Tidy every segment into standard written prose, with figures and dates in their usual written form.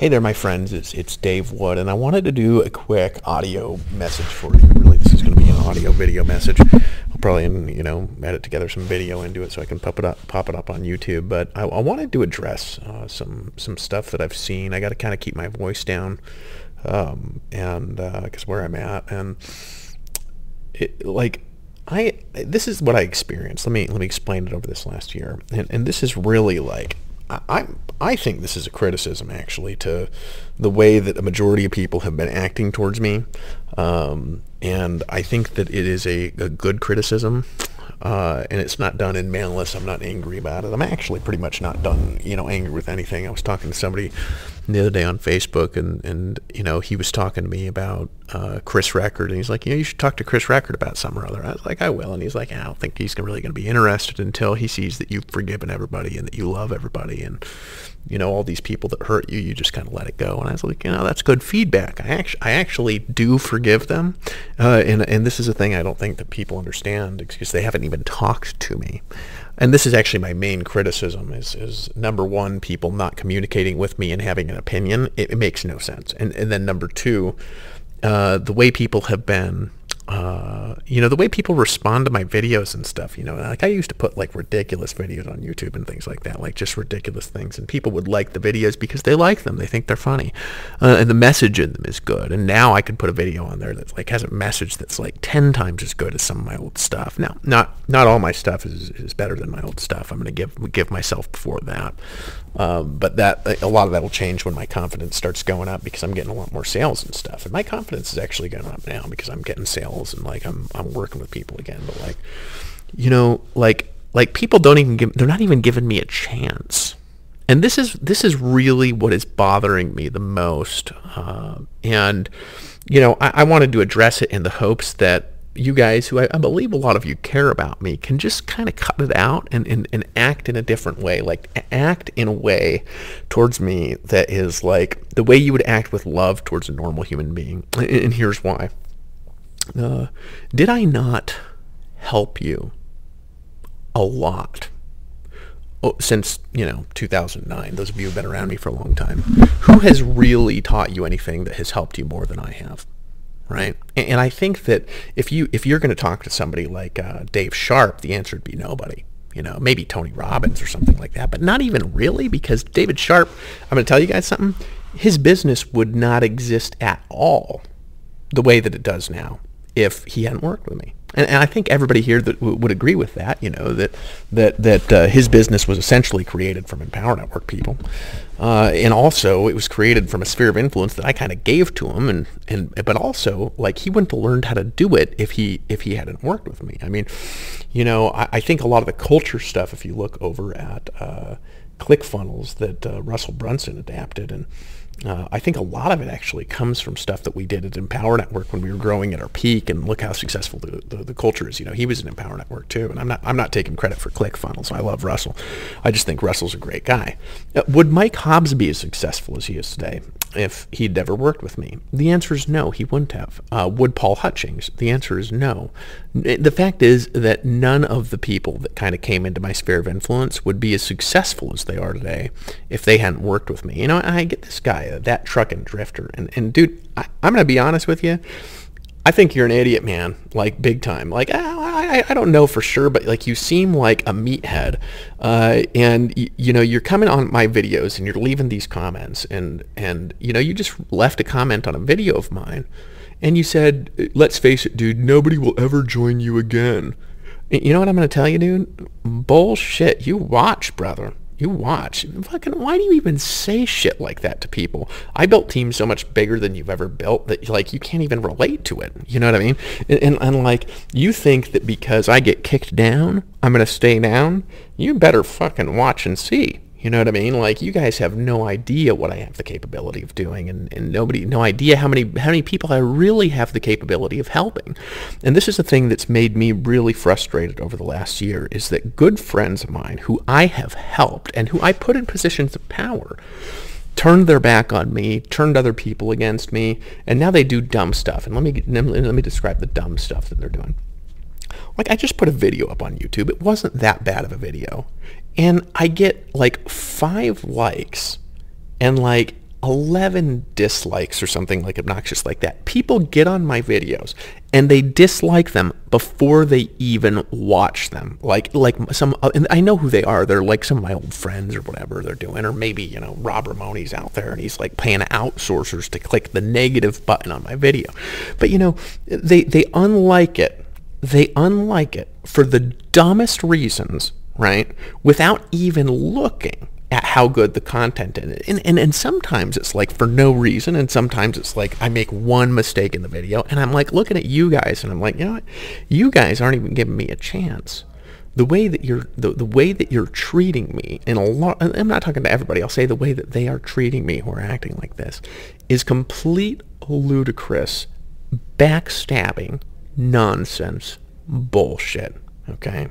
Hey there, my friends. It's Dave Wood, and I wanted to do a quick audio message for you. Really, this is going to be an audio video message. I'll probably, edit together some video into it so I can pop it up on YouTube. But I wanted to address some stuff that I've seen. I got to kind of keep my voice down, and because where I'm at, and this is what I experienced. Let me explain it over this last year, and this is really like. I think this is a criticism, actually, to the way that a majority of people have been acting towards me, and I think that it is a good criticism, and it's not done in malice. I'm not angry about it. I'm actually pretty much not done, angry with anything. I was talking to somebody the other day on Facebook, and he was talking to me about Chris Record, and he's like, you should talk to Chris Record about something or other. I was like, I will, and he's like, I don't think he's really going to be interested until he sees that you've forgiven everybody and that you love everybody, and all these people that hurt you, you just kind of let it go. And I was like, that's good feedback. I actually do forgive them, and this is a thing I don't think that people understand because they haven't even talked to me. And this is actually my main criticism is number one, people not communicating with me and having an opinion. It makes no sense. And then number two, the way people have been, the way people respond to my videos and stuff, like I used to put like ridiculous videos on YouTube and things like that, like just ridiculous things. And people would like the videos because they like them. They think they're funny. And the message in them is good. And now I can put a video on there that like has a message that's like 10 times as good as some of my old stuff. Now, not all my stuff is better than my old stuff. I'm going to give myself before that. But a lot of that will change when my confidence starts going up because I'm getting a lot more sales and stuff. And my confidence is actually going up now because I'm getting sales and like I'm working with people again. But like people they're not even giving me a chance. And this is really what is bothering me the most. And I wanted to address it in the hopes that you guys, who I believe a lot of you care about me, can just kind of cut it out and act in a different way. Like act in a way towards me that is like the way you would act with love towards a normal human being. And here's why. Did I not help you a lot since 2009? Those of you who've been around me for a long time. Who has really taught you anything that has helped you more than I have? Right? And I think that if you're going to talk to somebody like Dave Sharp, the answer would be nobody. Maybe Tony Robbins or something like that, but not even really, because David Sharp, I'm going to tell you guys something, his business would not exist at all the way that it does now if he hadn't worked with me. And I think everybody here that would agree with that, that his business was essentially created from Empower Network people. And also it was created from a sphere of influence that I kind of gave to him. But also like he wouldn't have learned how to do it if he hadn't worked with me. I mean, I think a lot of the culture stuff, if you look over at ClickFunnels that Russell Brunson adapted, and I think a lot of it actually comes from stuff that we did at Empower Network when we were growing at our peak, and look how successful the culture is. He was in Empower Network too, and I'm not taking credit for ClickFunnels. I love Russell. I just think Russell's a great guy. Would Mike Hobbs be as successful as he is today if he'd never worked with me? The answer is no, he wouldn't have. Would Paul Hutchings? The answer is no. The fact is that none of the people that kind of came into my sphere of influence would be as successful as they are today if they hadn't worked with me. I get this guy, that trucking drifter, and dude, I'm gonna be honest with you. I think you're an idiot, man, like big time. Like I don't know for sure, but like you seem like a meathead, and you're coming on my videos and you're leaving these comments, and you just left a comment on a video of mine, and you said, "Let's face it, dude, nobody will ever join you again." You know what I'm gonna tell you, dude? Bullshit. You watch, brother. You watch. Fucking, why do you even say shit like that to people? I built teams so much bigger than you've ever built that like you can't even relate to it. You know what I mean? And like you think that because I get kicked down, I'm gonna stay down? You better fucking watch and see. You know what I mean? Like you guys have no idea what I have the capability of doing, and no idea how many people I really have the capability of helping. And this is the thing that's made me really frustrated over the last year, is that good friends of mine who I have helped and who I put in positions of power turned their back on me, turned other people against me, and now they do dumb stuff. And let me describe the dumb stuff that they're doing. Like I just put a video up on YouTube. It wasn't that bad of a video. And I get like 5 likes and like 11 dislikes or something like obnoxious like that. People get on my videos and they dislike them before they even watch them. Like some, and I know who they are. They're like some of my old friends or whatever they're doing. Or maybe, you know, Rob Ramoni's out there and he's like paying outsourcers to click the negative button on my video. But, you know, they unlike it. They unlike it for the dumbest reasons, right? Without even looking at how good the content is. And sometimes it's like for no reason, and sometimes it's like I make one mistake in the video and I'm like looking at you guys and I'm like, you know what? You guys aren't even giving me a chance. The way that you're the way that you're treating me, and a lot, I'm not talking to everybody, I'll say the way that they are treating me who are acting like this is complete ludicrous, backstabbing, nonsense, bullshit. Okay?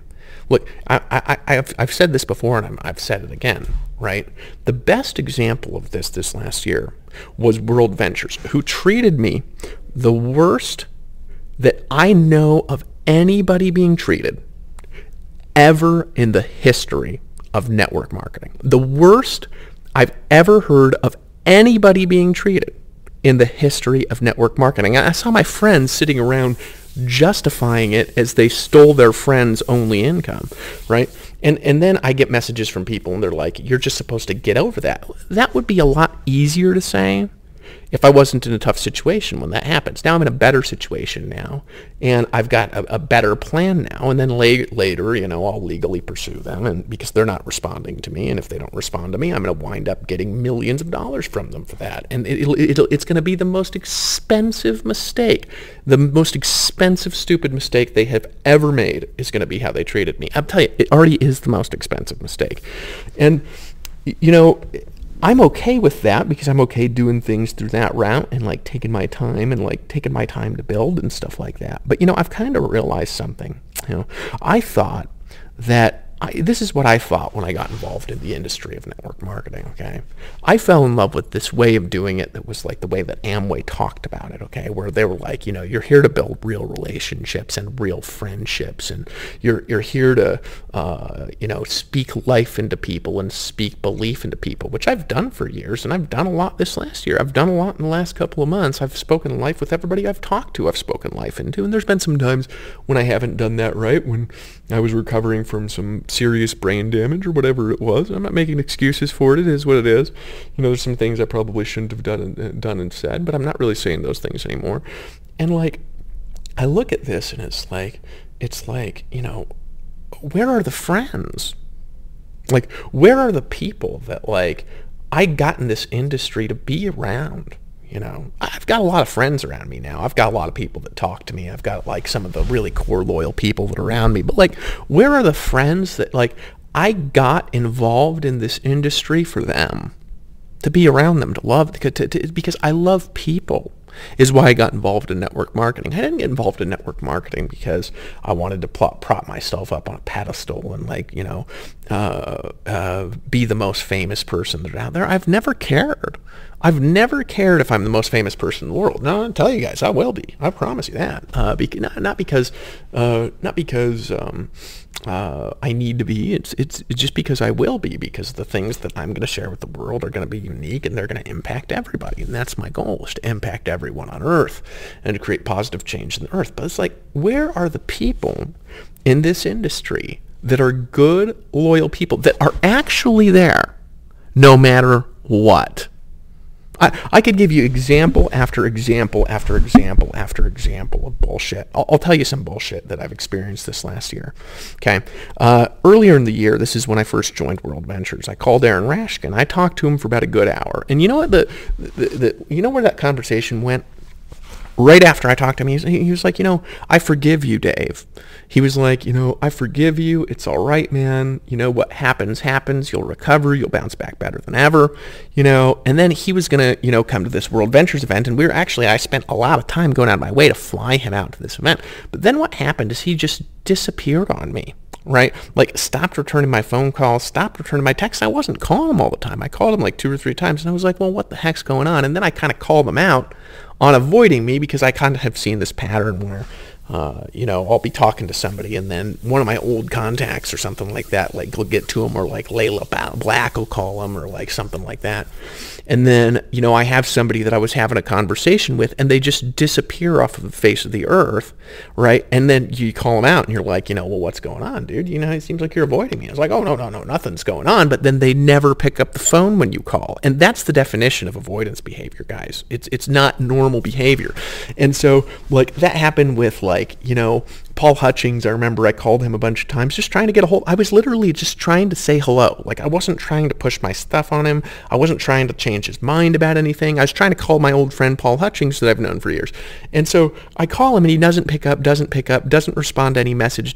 Look, I've said this before and I've said it again, right? The best example of this last year was World Ventures, who treated me the worst that I know of anybody being treated ever in the history of network marketing. The worst I've ever heard of anybody being treated in the history of network marketing. I saw my friends sitting around justifying it as they stole their friends' only income, right? And then I get messages from people and they're like, you're just supposed to get over that. That would be a lot easier to say if I wasn't in a tough situation when that happens. Now I'm in a better situation now, and I've got a better plan now, and then later, you know, I'll legally pursue them, and because they're not responding to me, and if they don't respond to me, I'm going to wind up getting millions of dollars from them for that, and it's going to be the most expensive mistake, the most expensive stupid mistake they have ever made is going to be how they treated me. I'll tell you, it already is the most expensive mistake, and you know, I'm okay with that because I'm okay doing things through that route and like taking my time to build and stuff like that. But, you know, I've kind of realized something. You know, I thought that this is what I thought when I got involved in the industry of network marketing, okay? I fell in love with this way of doing it that was like the way that Amway talked about it, okay? Where they were like, you know, you're here to build real relationships and real friendships, and you're here to, you know, speak life into people and speak belief into people, which I've done for years, and I've done a lot this last year. I've done a lot in the last couple of months. I've spoken life with everybody I've talked to. I've spoken life into, and there's been some times when I haven't done that right, when I was recovering from some serious brain damage or whatever it was. I'm not making excuses for it. It is what it is. You know, there's some things I probably shouldn't have done and said, but I'm not really saying those things anymore. And like, I look at this and it's like, you know, where are the friends? Like, where are the people that like I got in this industry to be around? You know, I've got a lot of friends around me now. I've got a lot of people that talk to me. I've got like some of the really core loyal people that are around me. But like, where are the friends that like I got involved in this industry for them, to be around them, to love, because I love people is why I got involved in network marketing. I didn't get involved in network marketing because I wanted to prop myself up on a pedestal and like, you know, be the most famous person that's out there. I've never cared. I've never cared if I'm the most famous person in the world. No, I'll tell you guys, I will be. I promise you that. Not because I need to be. It's just because I will be, because the things that I'm going to share with the world are going to be unique and they're going to impact everybody. And that's my goal, is to impact everyone on Earth and to create positive change in the Earth. But it's like, where are the people in this industry that are good, loyal people that are actually there no matter what? I could give you example after example after example after example of bullshit. I'll tell you some bullshit that I've experienced this last year. Okay. Earlier in the year, this is when I first joined World Ventures, I called Aaron Rashkin. I talked to him for about a good hour. And you know what? You know where that conversation went? Right after I talked to him, he was like, you know, I forgive you, Dave. He was like, you know, I forgive you. It's all right, man. You know, what happens, happens. You'll recover. You'll bounce back better than ever, you know. And then he was going to, you know, come to this World Ventures event. And I spent a lot of time going out of my way to fly him out to this event. But then what happened is he just disappeared on me. Right? Like, stopped returning my phone calls, stopped returning my texts. I wasn't calling him all the time. I called him like 2 or 3 times, and I was like, well, what the heck's going on? And then I kind of called him out on avoiding me, because I kind of have seen this pattern where You know, I'll be talking to somebody, and then one of my old contacts or something like that, like, will get to them, or like Layla Black will call them, or like something like that. And then, you know, I have somebody that I was having a conversation with, and they just disappear off of the face of the earth, right? And then you call them out, and you're like, you know, well, what's going on, dude? You know, it seems like you're avoiding me. It's like, oh, no, nothing's going on. But then they never pick up the phone when you call. And that's the definition of avoidance behavior, guys. It's not normal behavior. And so, like, that happened with, like, you know, Paul Hutchings. I remember I called him a bunch of times just trying to get a hold. I was literally just trying to say hello. Like, I wasn't trying to push my stuff on him. I wasn't trying to change his mind about anything. I was trying to call my old friend Paul Hutchings that I've known for years. And so I call him, and he doesn't pick up, doesn't respond to any message,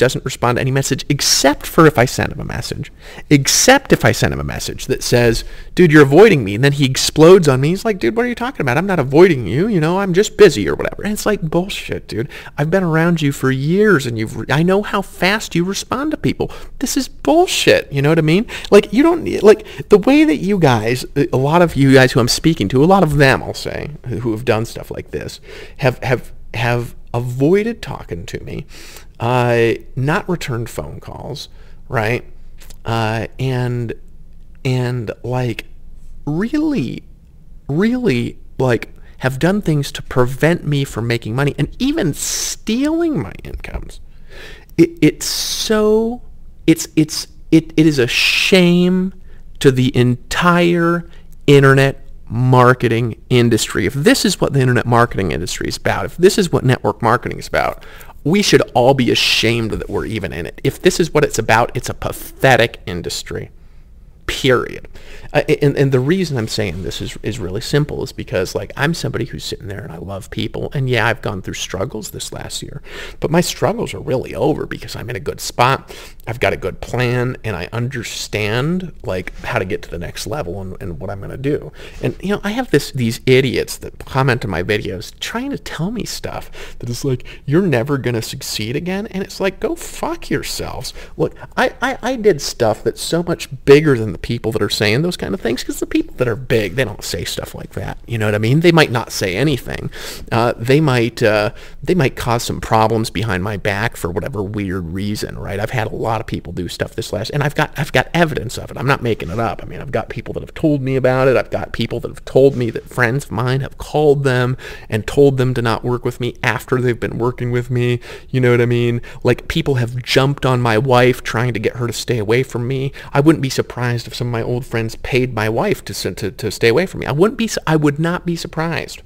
except for if I send him a message. Except if I send him a message that says, dude, you're avoiding me. And then he explodes on me. He's like, dude, what are you talking about? I'm not avoiding you. You know, I'm just busy or whatever. And it's like, bullshit, dude. I've been around you for years, and I know how fast you respond to people. This is bullshit. You know what I mean? Like, you don't, like, the way that you guys, a lot of you guys who I'm speaking to, a lot of them, I'll say, who have done stuff like this, have avoided talking to me, not returned phone calls, right? And like, really, like, have done things to prevent me from making money, and even stealing my incomes. It is a shame to the entire internet marketing industry. If this is what the internet marketing industry is about, if this is what network marketing is about, we should all be ashamed that we're even in it. If this is what it's about, it's a pathetic industry. Period. And the reason I'm saying this is really simple, is because, like, I'm somebody who's sitting there and I love people, and yeah, I've gone through struggles this last year, but my struggles are really over because I'm in a good spot. I've got a good plan, and I understand, like, how to get to the next level and what I'm going to do. And, you know, I have these idiots that comment on my videos trying to tell me stuff that is like, you're never going to succeed again. And it's like, go fuck yourselves. Look, I did stuff that's so much bigger than the people that are saying those kind of things, because the people that are big, they don't say stuff like that. You know what I mean? They might not say anything. They might cause some problems behind my back for whatever weird reason, right? I've had a lot of people do stuff this last, and I've got evidence of it. I'm not making it up. I mean, I've got people that have told me about it. I've got people that have told me that friends of mine have called them and told them to not work with me after they've been working with me. You know what I mean? Like, people have jumped on my wife trying to get her to stay away from me. I wouldn't be surprised if some of my old friends paid my wife to stay away from me. I would not be surprised.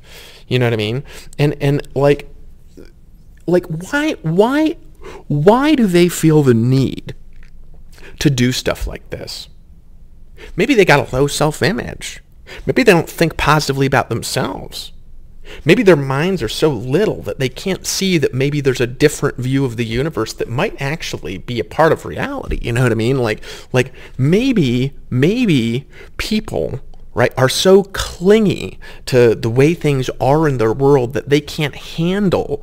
You know what I mean? And like why do they feel the need to do stuff like this? Maybe they got a low self-image. Maybe they don't think positively about themselves. Maybe their minds are so little that they can't see that maybe there's a different view of the universe that might actually be a part of reality. You know what I mean? Like maybe people, right, are so clingy to the way things are in their world that they can't handle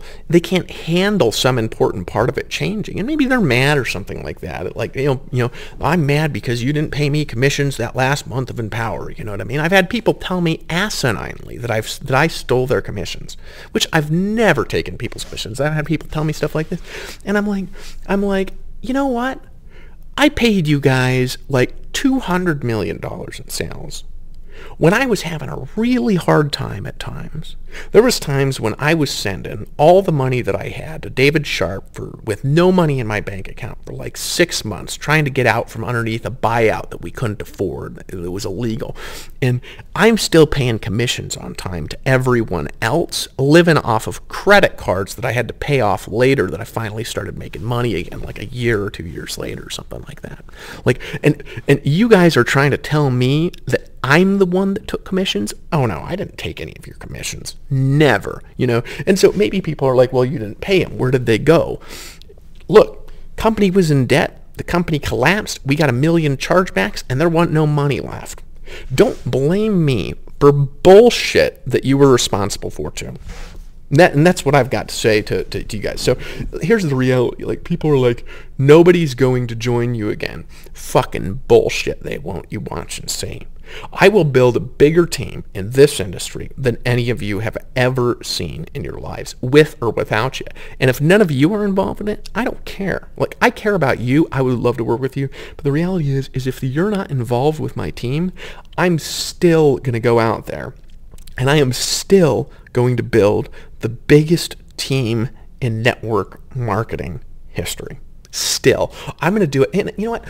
some important part of it changing. And maybe they're mad or something like that. Like, you know, I'm mad because you didn't pay me commissions that last month of Empower. You know what I mean? I've had people tell me asininely that I stole their commissions, which I've never taken people's commissions. I've had people tell me stuff like this, and I'm like, you know what? I paid you guys like $200 million in sales. When I was having a really hard time at times, there was times when I was sending all the money that I had to David Sharp with no money in my bank account for like 6 months, trying to get out from underneath a buyout that we couldn't afford. It was illegal. And I'm still paying commissions on time to everyone else, living off of credit cards that I had to pay off later, that I finally started making money again, like a year or 2 years later or something like that. Like, and you guys are trying to tell me that I'm the one that took commissions? Oh no, I didn't take any of your commissions. Never, you know? And so maybe people are like, well, you didn't pay them. Where did they go? Look, company was in debt. The company collapsed. We got 1 million chargebacks, and there wasn't no money left. Don't blame me for bullshit that you were responsible for too. And that's what I've got to say to you guys. So here's the reality. Like, people are like, nobody's going to join you again. Fucking bullshit. They won't. You watch and see. I will build a bigger team in this industry than any of you have ever seen in your lives, with or without you. And if none of you are involved in it, I don't care. Like, I care about you. I would love to work with you. But the reality is if you're not involved with my team, I'm still going to go out there and I am still going to build the biggest team in network marketing history. Still, I'm going to do it. And you know what?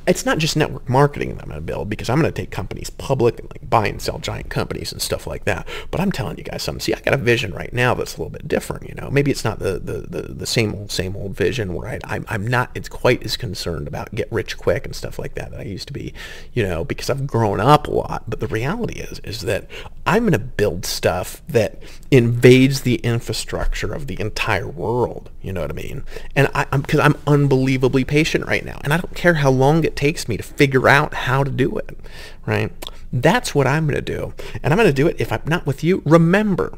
It's not just network marketing that I'm going to build, because I'm going to take companies public and like buy and sell giant companies and stuff like that. But I'm telling you guys something. See, I got a vision right now that's a little bit different. You know, maybe it's not the same old vision where I'm not. It's quite as concerned about get rich quick and stuff like that I used to be. You know, because I've grown up a lot. But the reality is that I'm going to build stuff that invades the infrastructure of the entire world. You know what I mean? And because I'm unbelievably patient right now, and I don't care how long it takes me to figure out how to do it, right? That's what I'm going to do. And I'm going to do it if I'm not with you. Remember,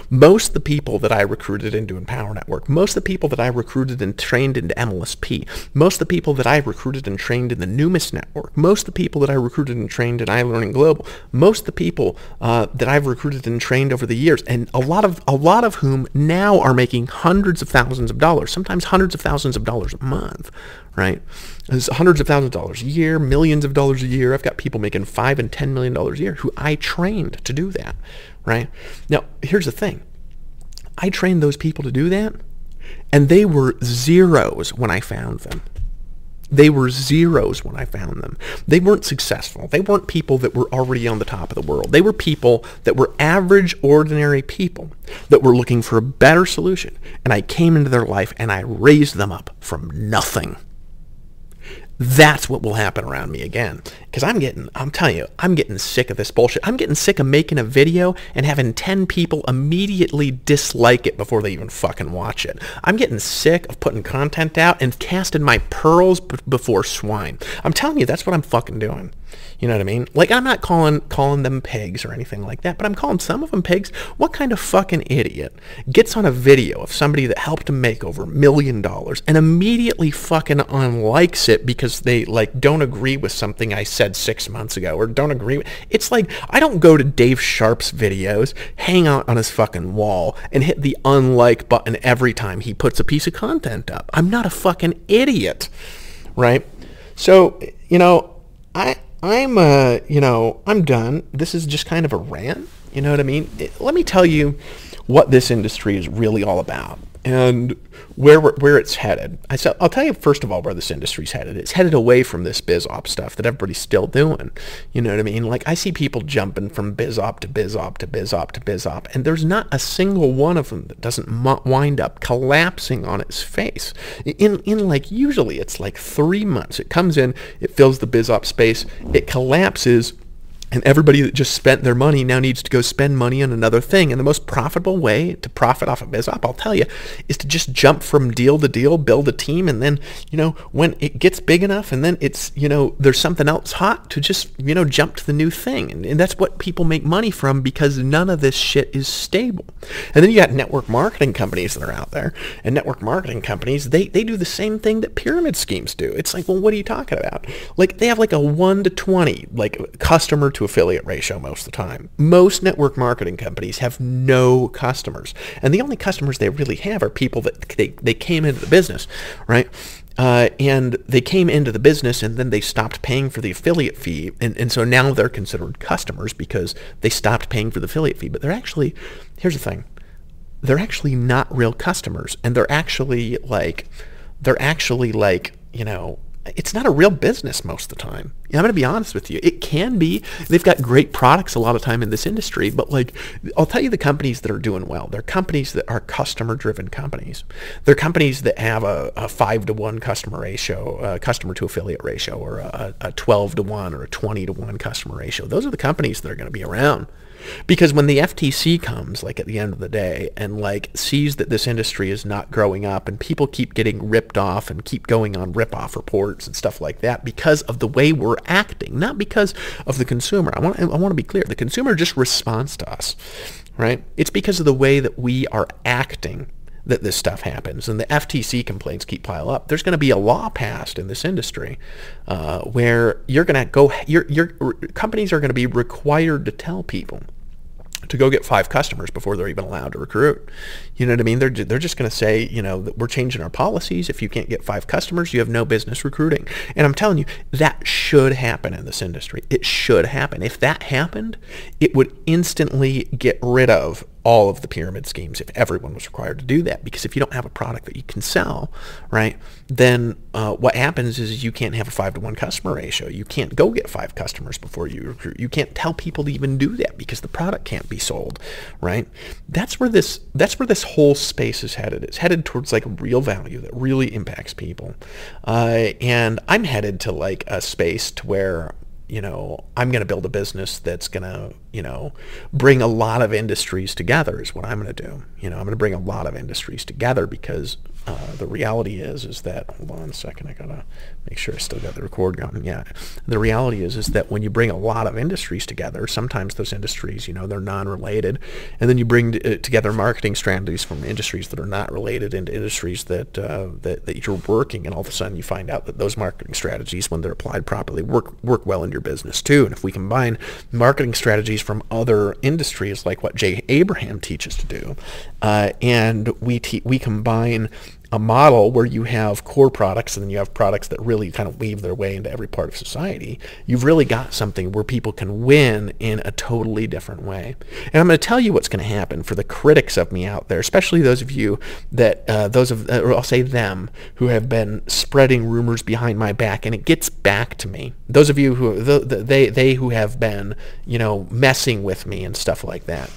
most of the people that I recruited into Empower Network, most of the people that I recruited and trained into MLSP, most of the people that I recruited and trained in the Numis Network, most of the people that I recruited and trained in iLearning Global, most of the people that I've recruited and trained over the years, and a lot of whom now are making hundreds of thousands of dollars, sometimes hundreds of thousands of dollars a month, right? It's hundreds of thousands of dollars a year, millions of dollars a year. I've got people making $5 and $10 million a year who I trained to do that, right? Now, here's the thing. I trained those people to do that, and they were zeros when I found them. They were zeros when I found them. They weren't successful. They weren't people that were already on the top of the world. They were people that were average, ordinary people that were looking for a better solution. And I came into their life and I raised them up from nothing. That's what will happen around me again. Because I'm telling you, I'm getting sick of this bullshit. I'm getting sick of making a video and having 10 people immediately dislike it before they even fucking watch it. I'm getting sick of putting content out and casting my pearls before swine. I'm telling you, that's what I'm fucking doing. You know what I mean? Like, I'm not calling them pigs or anything like that, but I'm calling some of them pigs. What kind of fucking idiot gets on a video of somebody that helped him make over $1 million and immediately fucking unlikes it because they like don't agree with something I said 6 months ago, or don't agree with? It's like, I don't go to Dave Sharp's videos, hang out on his fucking wall, and hit the unlike button every time he puts a piece of content up. I'm not a fucking idiot, right? So, you know, I'm done. This is just kind of a rant. You know what I mean? Let me tell you what this industry is really all about and where it's headed. I'll tell you first of all where this industry's headed. It's headed away from this biz op stuff that everybody's still doing. You know what I mean? Like, I see people jumping from biz op to biz op to biz op to biz op, and there's not a single one of them that doesn't wind up collapsing on its face. In like, usually it's like 3 months. It comes in, it fills the biz op space, it collapses, and everybody that just spent their money now needs to go spend money on another thing. And the most profitable way to profit off of BizOp, I'll tell you, is to just jump from deal to deal, build a team, and then, you know, when it gets big enough and then it's, you know, there's something else hot, to just, you know, jump to the new thing. And that's what people make money from, because none of this shit is stable. And then you got network marketing companies that are out there. And network marketing companies, they do the same thing that pyramid schemes do. It's like, well, what are you talking about? Like, they have like a 1 to 20, like, customer to affiliate ratio most of the time. Most network marketing companies have no customers, and the only customers they really have are people that they came into the business, right? And they came into the business and then they stopped paying for the affiliate fee, and so now they're considered customers because they stopped paying for the affiliate fee. But they're actually, here's the thing, they're actually not real customers, and they're actually like, you know, it's not a real business most of the time. I'm going to be honest with you. It can be. They've got great products a lot of time in this industry, but like, I'll tell you the companies that are doing well. They're companies that are customer-driven companies. They're companies that have a 5-to-1 customer ratio, customer to affiliate ratio, or a 12-to-1 or a 20-to-1 customer ratio. Those are the companies that are going to be around. Because when the FTC comes, like, at the end of the day, and like sees that this industry is not growing up and people keep getting ripped off and keep going on rip-off reports and stuff like that because of the way we're acting, not because of the consumer. I want to be clear. The consumer just responds to us, right? It's because of the way that we are acting that this stuff happens and the FTC complaints keep piling up, there's going to be a law passed in this industry where you're going to go, your companies are going to be required to tell people to go get 5 customers before they're even allowed to recruit. You know what I mean? They're just going to say, you know, that we're changing our policies. If you can't get 5 customers, you have no business recruiting. And I'm telling you, that should happen in this industry. It should happen. If that happened, it would instantly get rid of all of the pyramid schemes if everyone was required to do that. Because if you don't have a product that you can sell, right, then what happens is you can't have a 5-to-1 customer ratio. You can't go get 5 customers before you recruit. You can't tell people to even do that because the product can't be sold, right? That's where this whole space is headed. It's headed towards like real value that really impacts people. And I'm headed to like a space to where, you know, I'm going to build a business that's going to, you know, bring a lot of industries together is what I'm going to do. You know, I'm going to bring a lot of industries together because the reality is that, hold on a second, I got to make sure I still got the record going. Yeah. The reality is that when you bring a lot of industries together, sometimes those industries, you know, they're non-related. And then you bring together marketing strategies from industries that are not related into industries that you're working. And all of a sudden you find out that those marketing strategies, when they're applied properly, work well in your business too. And if we combine marketing strategies from other industries like what Jay Abraham teaches to do, and we combine a model where you have core products and then you have products that really kind of weave their way into every part of society, you've really got something where people can win in a totally different way. And I'm going to tell you what's going to happen for the critics of me out there, especially those of you that, or I'll say them, who have been spreading rumors behind my back, and it gets back to me. Those of you who, they who have been, you know, messing with me and stuff like that.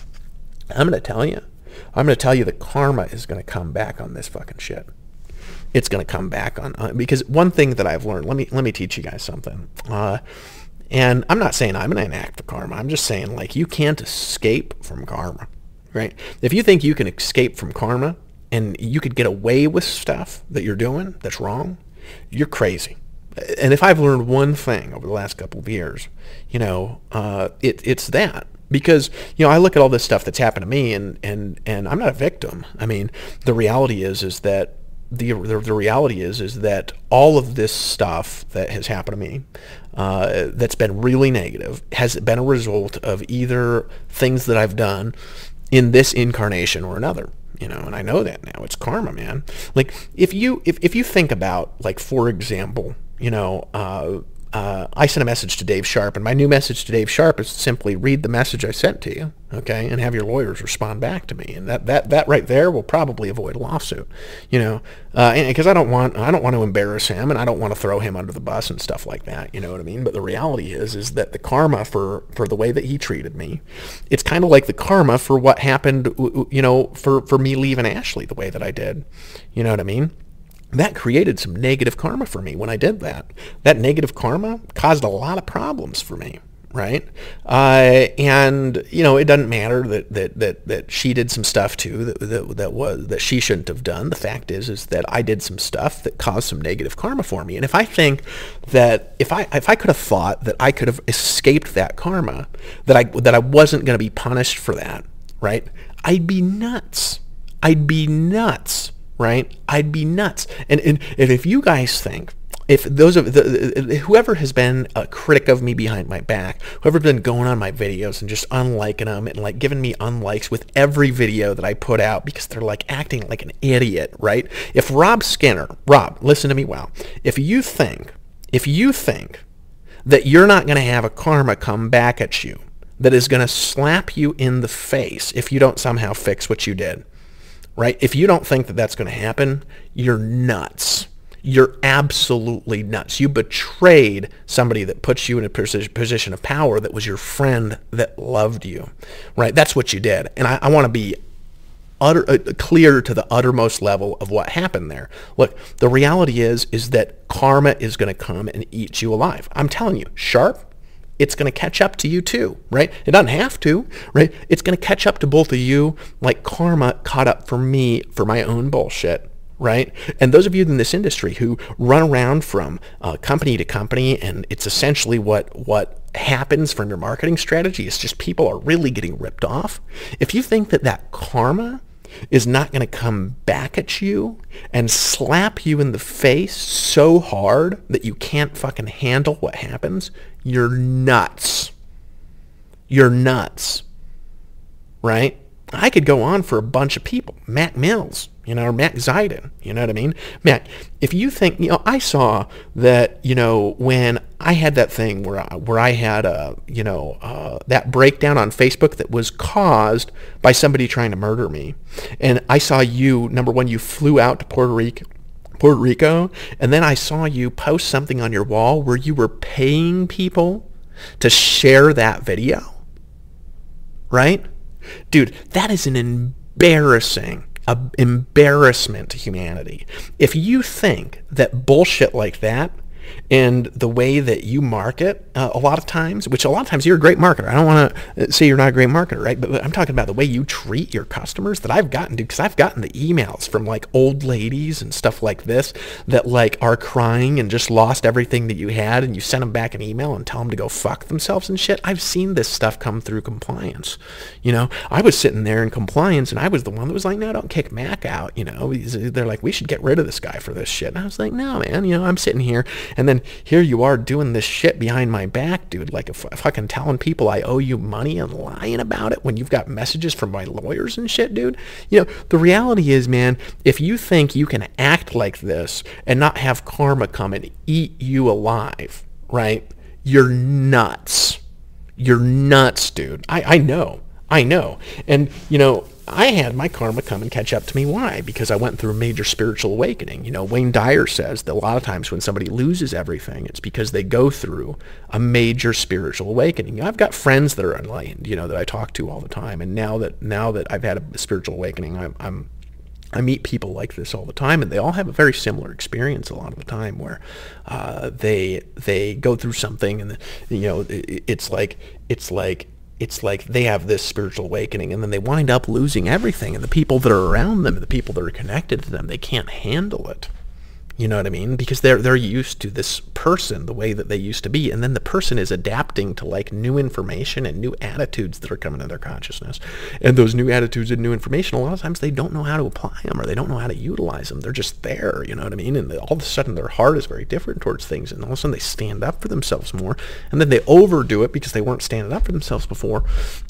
I'm going to tell you the karma is going to come back on this fucking shit. It's going to come back on because one thing that I've learned, let me teach you guys something. And I'm not saying I'm going to enact the karma. I'm just saying, like, you can't escape from karma, right? If you think you can escape from karma and you could get away with stuff that you're doing that's wrong, you're crazy. And if I've learned one thing over the last couple of years, you know, it's that. Because, you know, I look at all this stuff that's happened to me, and I'm not a victim. I mean, the reality is that the reality is that all of this stuff that has happened to me, that's been really negative, has been a result of either things that I've done in this incarnation or another. You know, and I know that now. It's karma, man. Like, if you think about, like, for example, you know, I sent a message to Dave Sharp, and my new message to Dave Sharp is simply read the message I sent to you, okay, and have your lawyers respond back to me, and that right there will probably avoid a lawsuit, you know, because I don't want to embarrass him, and I don't want to throw him under the bus and stuff like that, you know what I mean? But the reality is that the karma for the way that he treated me, it's kind of like the karma for what happened, you know, for me leaving Ashley the way that I did, you know what I mean? That created some negative karma for me when I did that. That negative karma caused a lot of problems for me, right? And you know, it doesn't matter that she did some stuff too that she shouldn't have done. The fact is that I did some stuff that caused some negative karma for me. And if I think that if I could have thought that I could have escaped that karma, that I wasn't going to be punished for that, right? I'd be nuts. Right? I'd be nuts. And if you guys think, if those of whoever has been a critic of me behind my back, whoever's been going on my videos and just unliking them and like giving me unlikes with every video that I put out because they're like acting like an idiot, right? If Rob, listen to me well. If you think that you're not going to have a karma come back at you that is going to slap you in the face if you don't somehow fix what you did, right? If you don't think that that's going to happen, you're nuts. You're absolutely nuts. You betrayed somebody that puts you in a position of power that was your friend that loved you, right? That's what you did. And I want to be clear to the uttermost level of what happened there. Look, the reality is that karma is going to come and eat you alive. I'm telling you, Sharp, it's going to catch up to you too, right? It doesn't have to, right? It's going to catch up to both of you like karma caught up for me for my own bullshit, right? And those of you in this industry who run around from company to company, and it's essentially what happens from your marketing strategy is just people are really getting ripped off. If you think that karma is not going to come back at you and slap you in the face so hard that you can't fucking handle what happens, you're nuts. You're nuts. Right? I could go on for a bunch of people. Matt Mills, or Matt Zeidin, you know what I mean? Matt, if you think, I saw that, when I had that thing where I had that breakdown on Facebook that was caused by somebody trying to murder me. And I saw you, number one, you flew out to Puerto Rico, and then I saw you post something on your wall where you were paying people to share that video. Right? Dude, that is an embarrassment to humanity. If you think that bullshit like that and the way that you market a lot of times you're a great marketer. I don't want to say you're not a great marketer, right? But I'm talking about the way you treat your customers that I've gotten to, because I've gotten the emails from like old ladies and stuff like this that like are crying and just lost everything that you had, and you send them back an email and tell them to go fuck themselves and shit. I've seen this stuff come through compliance. I was sitting there in compliance and I was the one that was like, no, don't kick Mac out. They're like, we should get rid of this guy for this shit. And I was like, no, man, I'm sitting here. And then here you are doing this shit behind my back, dude, like fucking telling people I owe you money and lying about it when you've got messages from my lawyers and shit, dude. The reality is, man, if you think you can act like this and not have karma come and eat you alive, right? You're nuts. You're nuts, dude. I know. And, I had my karma come and catch up to me. Why? Because I went through a major spiritual awakening. Wayne Dyer says that a lot of times when somebody loses everything, it's because they go through a major spiritual awakening. I've got friends that are enlightened, that I talk to all the time. And now that I've had a spiritual awakening, I meet people like this all the time, and they all have a very similar experience a lot of the time, where they go through something, and it's like they have this spiritual awakening, and then they wind up losing everything, and the people that are around them, the people that are connected to them, they can't handle it. You know what I mean? Because they're used to this person the way that they used to be, and then the person is adapting to like new information and new attitudes that are coming to their consciousness. And those new attitudes and new information, a lot of times they don't know how to apply them, or they don't know how to utilize them. They're just there, you know what I mean? And all of a sudden their heart is very different towards things, and all of a sudden they stand up for themselves more, and then they overdo it because they weren't standing up for themselves before,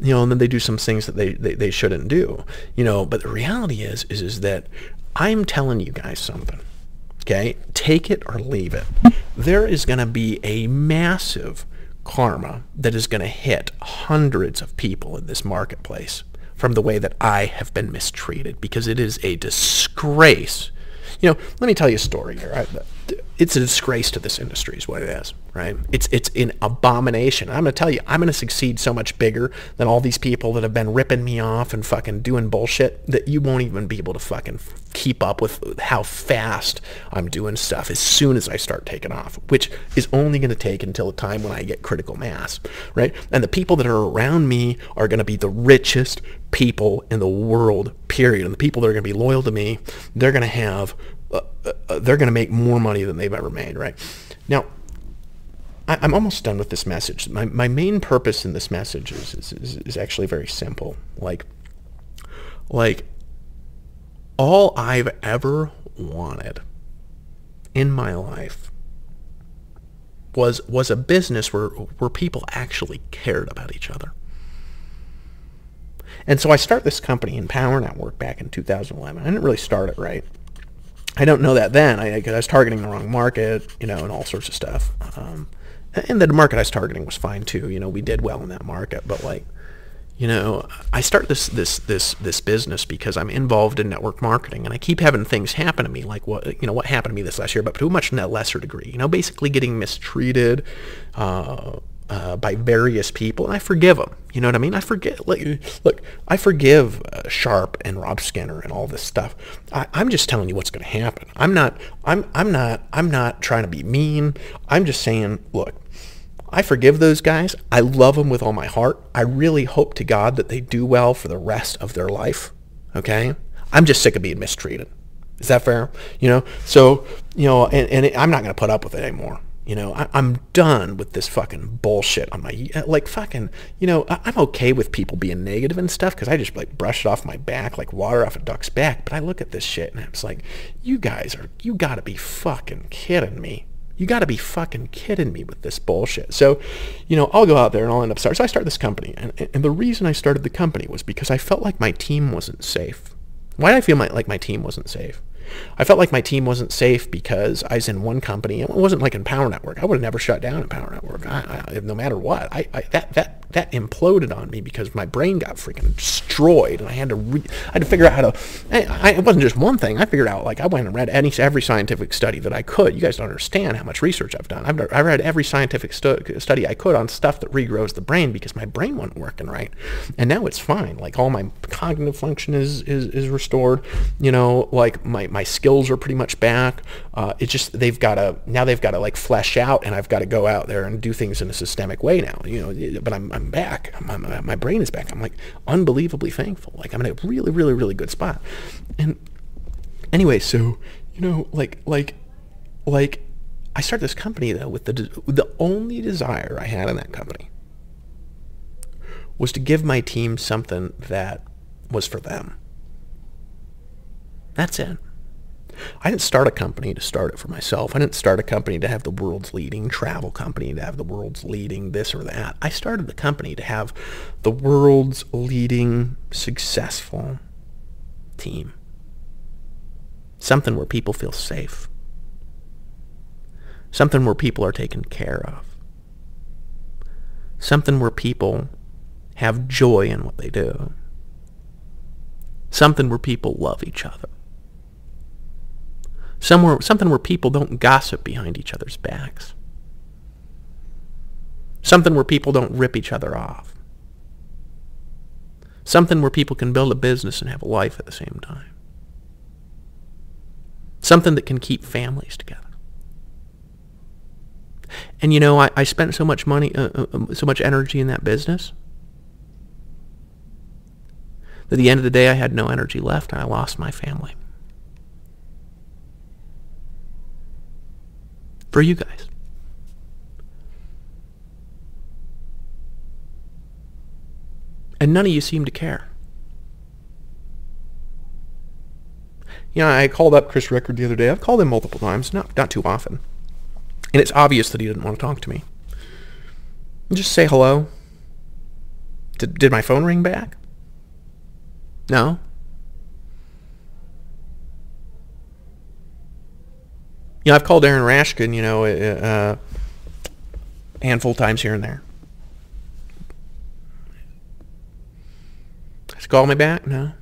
and then they do some things that they shouldn't do, But the reality is that I'm telling you guys something. Okay, take it or leave it. There is going to be a massive karma that is going to hit hundreds of people in this marketplace from the way that I have been mistreated, because it is a disgrace. Let me tell you a story here. It's a disgrace to this industry is what it is, right? It's an abomination. I'm going to tell you, I'm going to succeed so much bigger than all these people that have been ripping me off and fucking doing bullshit that you won't even be able to fucking keep up with how fast I'm doing stuff as soon as I start taking off, which is only going to take until a time when I get critical mass, right? And the people that are around me are going to be the richest people in the world, period. And the people that are going to be loyal to me, they're going to make more money than they've ever made, right? Now, I'm almost done with this message. My main purpose in this message is actually very simple. Like all I've ever wanted in my life was a business where people actually cared about each other. And so I started this company Empower Network back in 2011. I didn't really start it right. I don't know that then, because I was targeting the wrong market, and all sorts of stuff. And the market I was targeting was fine too. We did well in that market, but I start this business because I'm involved in network marketing, and I keep having things happen to me, like what happened to me this last year, but to a much lesser degree. Basically getting mistreated by various people, and I forgive them. You know what I mean? I forget. Look, I forgive Sharp and Rob Skinner and all this stuff. I'm just telling you what's going to happen. I'm not trying to be mean. I'm just saying, look, I forgive those guys. I love them with all my heart. I really hope to God that they do well for the rest of their life. Okay? I'm just sick of being mistreated. Is that fair? So, and I'm not going to put up with it anymore. I'm done with this fucking bullshit on my, like, fucking, I'm okay with people being negative and stuff because I just, like, brush it off my back like water off a duck's back. But I look at this shit and it's like, you gotta be fucking kidding me. You gotta be fucking kidding me with this bullshit. So, I'll go out there and I'll end up starting. So I started this company. And the reason I started the company was because I felt like my team wasn't safe. Why did I feel like my team wasn't safe? I felt like my team wasn't safe because I was in one company. It wasn't like in Power Network. I would have never shut down in Power Network. No matter what. That imploded on me because my brain got freaking destroyed, and I had to figure out how to. It wasn't just one thing. I figured out, like, I went and read every scientific study that I could. You guys don't understand how much research I've done. I read every scientific study I could on stuff that regrows the brain because my brain wasn't working right, and now it's fine. Like, all my cognitive function is restored. Like my skills are pretty much back. It's just they've got to like flesh out, and I've got to go out there and do things in a systemic way now. But I'm back. My brain is back. I'm, like, unbelievably thankful. Like, I'm in a really, really, really good spot. And anyway, so like I started this company though with the only desire I had in that company was to give my team something that was for them. That's it. I didn't start a company to start it for myself. I didn't start a company to have the world's leading travel company, to have the world's leading this or that. I started the company to have the world's leading successful team. Something where people feel safe. Something where people are taken care of. Something where people have joy in what they do. Something where people love each other. Something where people don't gossip behind each other's backs. Something where people don't rip each other off. Something where people can build a business and have a life at the same time. Something that can keep families together. And I spent so much money, so much energy in that business that at the end of the day I had no energy left and I lost my family. For you guys. And none of you seem to care. I called up Chris Rickard the other day. I've called him multiple times, not too often. And it's obvious that he didn't want to talk to me. Just say hello. Did my phone ring back? No. I've called Aaron Rashkin, a handful of times here and there. Has he called me back? No.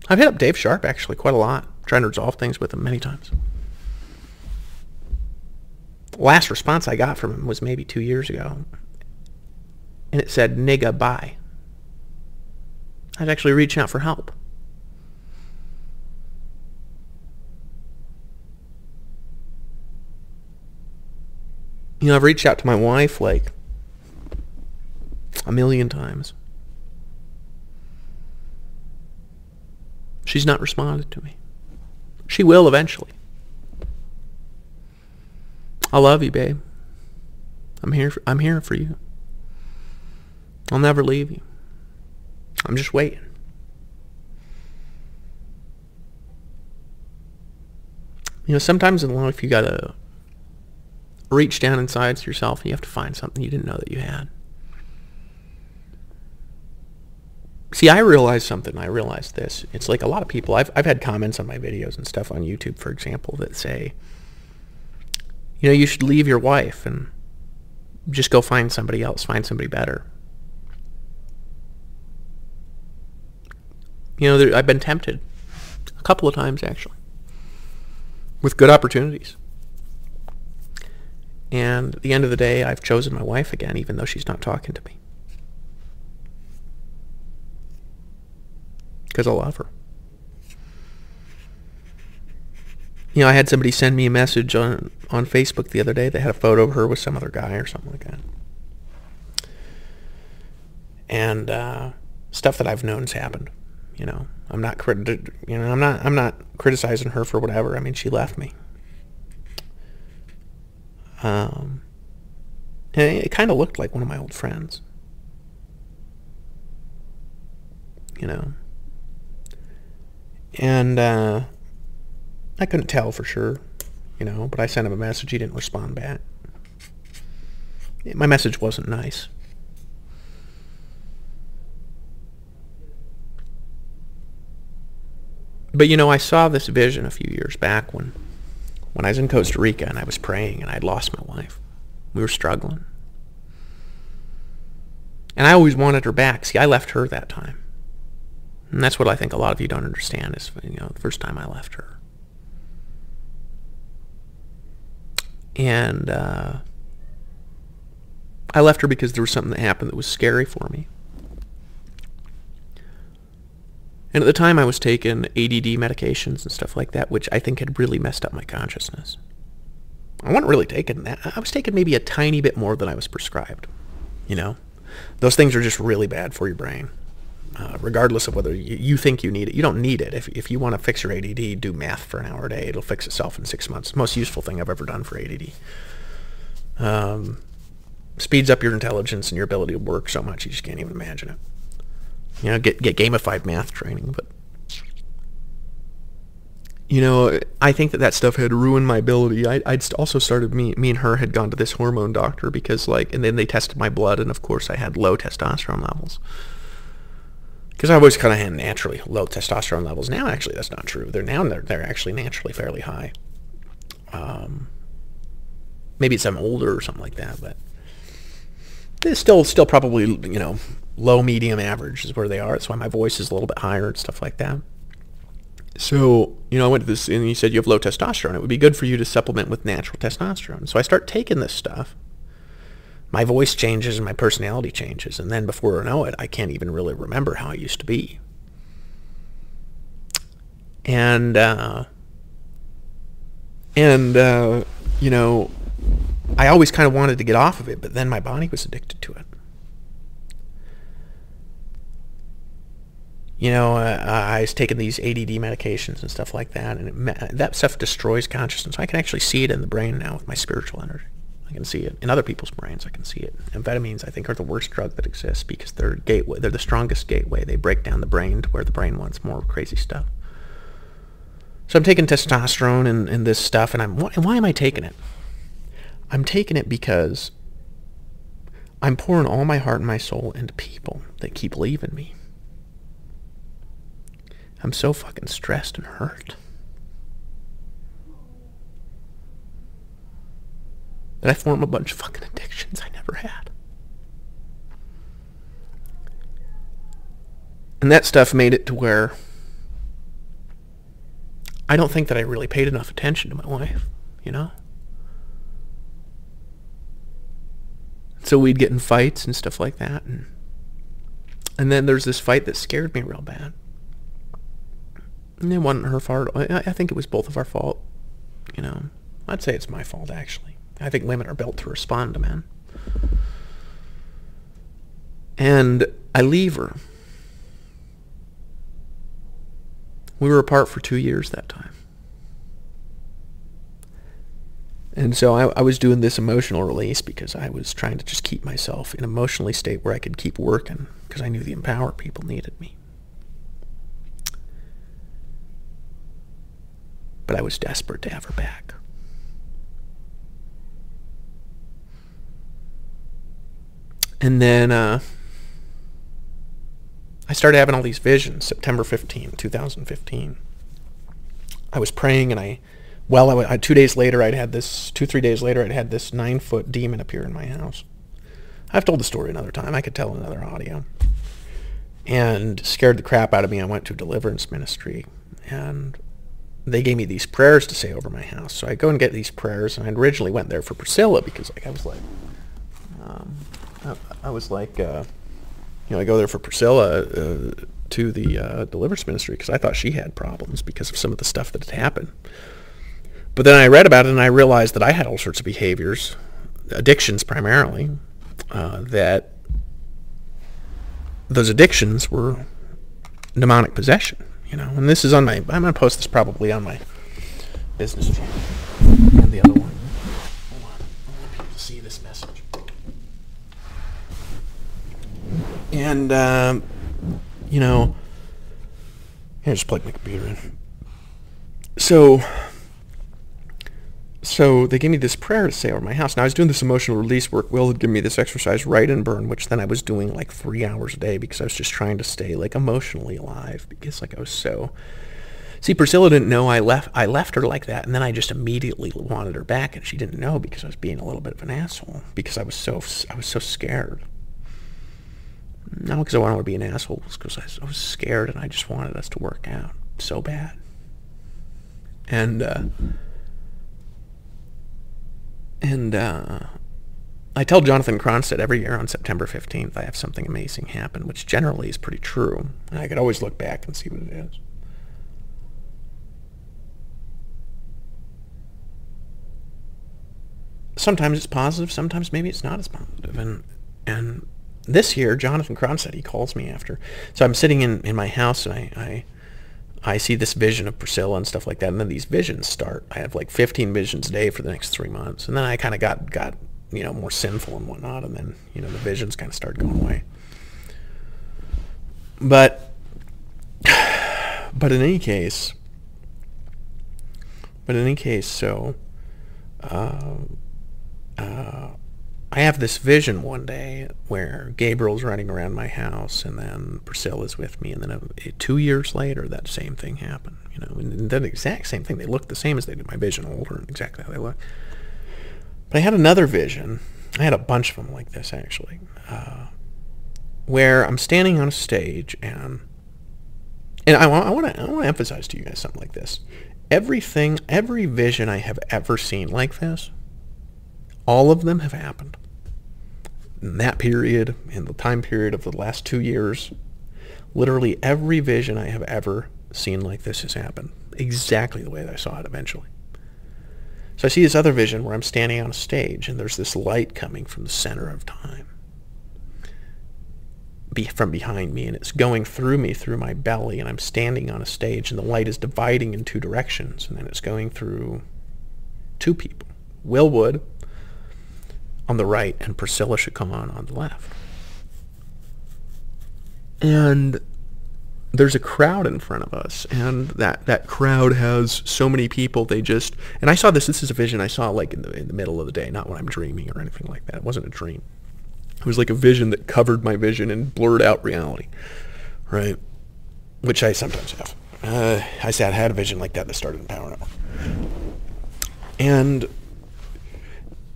I've hit up Dave Sharp, actually, quite a lot, trying to resolve things with him many times. The last response I got from him was maybe 2 years ago, and it said, "Nigga, bye." I was actually reaching out for help. I've reached out to my wife like a million times. She's not responded to me. She will eventually. I love you, babe. I'm here for you. I'll never leave you. I'm just waiting. Sometimes in life you gotta reach down inside yourself and you have to find something you didn't know that you had. See, I realized something. I realized this. It's like a lot of people, I've had comments on my videos and stuff on YouTube, for example, that say, you should leave your wife and just go find somebody else, find somebody better. I've been tempted a couple of times, actually, with good opportunities. And at the end of the day, I've chosen my wife again, even though she's not talking to me. Because I love her. I had somebody send me a message on Facebook the other day. They had a photo of her with some other guy or something like that. And stuff that I've known has happened. I'm not criticizing her for whatever. I mean, she left me. Um, and it kind of looked like one of my old friends. You know. And I couldn't tell for sure, you know, but I sent him a message. He didn't respond back. My message wasn't nice. But, you know, I saw this vision a few years back when I was in Costa Rica and I was praying and I'd lost my wife. We were struggling. And I always wanted her back. See, I left her that time. And that's what I think a lot of you don't understand is, you know, the first time I left her. And I left her because there was something that happened that was scary for me. And at the time I was taking ADD medications and stuff like that, which I think had really messed up my consciousness. I wasn't really taking that. I was taking maybe a tiny bit more than I was prescribed. You know? Those things are just really bad for your brain. Regardless of whether you think you need it. You don't need it. If you want to fix your ADD, do math for an hour a day. It'll fix itself in 6 months. Most useful thing I've ever done for ADD. Speeds up your intelligence and your ability to work so much you just can't even imagine it. You know, get gamified math training. But, you know, I think that stuff had ruined my ability. I'd also started, me and her had gone to this hormone doctor because, like, and then they tested my blood, and of course I had low testosterone levels. Because I always kind of had naturally low testosterone levels. Now, actually, that's not true. They're actually naturally fairly high. Maybe it's I'm older or something like that, but it's still probably, you know, low, medium, average is where they are. That's why my voice is a little bit higher and stuff like that. So, you know, I went to this, and he said, you have low testosterone. It would be good for you to supplement with natural testosterone. So I start taking this stuff. My voice changes and my personality changes. And then before I know it, I can't even really remember how I used to be. And you know, I always kind of wanted to get off of it, but then my body was addicted to it. You know, I was taking these ADD medications and stuff like that, and that stuff destroys consciousness. I can actually see it in the brain now with my spiritual energy. I can see it in other people's brains. I can see it. Amphetamines, I think, are the worst drug that exists because they're gateway. They're the strongest gateway. They break down the brain to where the brain wants more crazy stuff. So I'm taking testosterone and this stuff, and why am I taking it? I'm taking it because I'm pouring all my heart and my soul into people that keep leaving me. I'm so fucking stressed and hurt that I form a bunch of fucking addictions I never had. And that stuff made it to where I don't think that I really paid enough attention to my wife, you know? So we'd get in fights and stuff like that. And then there's this fight that scared me real bad. And it wasn't her fault. I think it was both of our fault. You know, I'd say it's my fault, actually. I think women are built to respond to men. And I leave her. We were apart for 2 years that time. And so I was doing this emotional release because I was trying to just keep myself in an emotionally state where I could keep working because I knew the Empower people needed me. But I was desperate to have her back. And then I started having all these visions. September 15, 2015. I was praying, and 2 days later, 3 days later, I'd had this 9-foot demon appear in my house. I've told the story another time. I could tell another audio. And scared the crap out of me. I went to a deliverance ministry, and they gave me these prayers to say over my house. So I go and get these prayers, and I originally went there for Priscilla because I go there for Priscilla to the deliverance ministry because I thought she had problems because of some of the stuff that had happened. But then I read about it, and I realized that I had all sorts of behaviors, addictions primarily, that those addictions were demonic possession. You know, and this is on I'm going to post this probably on my business channel and the other one. Hold on. see this message. And, you know, I just plugged my computer in. So they gave me this prayer to say over my house. Now, I was doing this emotional release work. Will had given me this exercise, Write and Burn, which then I was doing like 3 hours a day because I was just trying to stay like emotionally alive, because like I was so... See, Priscilla didn't know I left her like that, and then I just immediately wanted her back, and she didn't know because I was being a little bit of an asshole, because I was so scared. Not because I wanted to be an asshole, it was because I was scared, and I just wanted us to work out so bad. And I tell Jonathan Cronstedt every year on September 15th I have something amazing happen, which generally is pretty true. And I could always look back and see what it is. Sometimes it's positive, sometimes maybe it's not as positive. And this year, Jonathan Cronstedt, he calls me after. So I'm sitting in my house, and I see this vision of Priscilla and stuff like that, and then these visions start. I have like 15 visions a day for the next 3 months, and then I kind of got more sinful and whatnot, and then the visions kind of started going away. But in any case, so I have this vision one day where Gabriel's running around my house, and then Priscilla's with me, and then 2 years later, that same thing happened. And the exact same thing. They looked the same as they did my vision, older, and exactly how they look. But I had another vision. I had a bunch of them like this, actually, where I'm standing on a stage, and I want to emphasize to you guys something like this. Every vision I have ever seen like this, all of them have happened. In that period, in the time period of the last 2 years, literally every vision I have ever seen like this has happened exactly the way that I saw it eventually. So I see this other vision where I'm standing on a stage, and there's this light coming from the center of time, from behind me, and it's going through me, through my belly, and I'm standing on a stage, and the light is dividing in 2 directions, and then it's going through 2 people. Will Wood on the right, and Priscilla Chacon on the left. And there's a crowd in front of us, and that crowd has so many people. And I saw this is a vision I saw like in the middle of the day, not when I'm dreaming or anything like that. It wasn't a dream. It was like a vision that covered my vision and blurred out reality, right? Which I sometimes have. I had a vision like that started in Power Network. And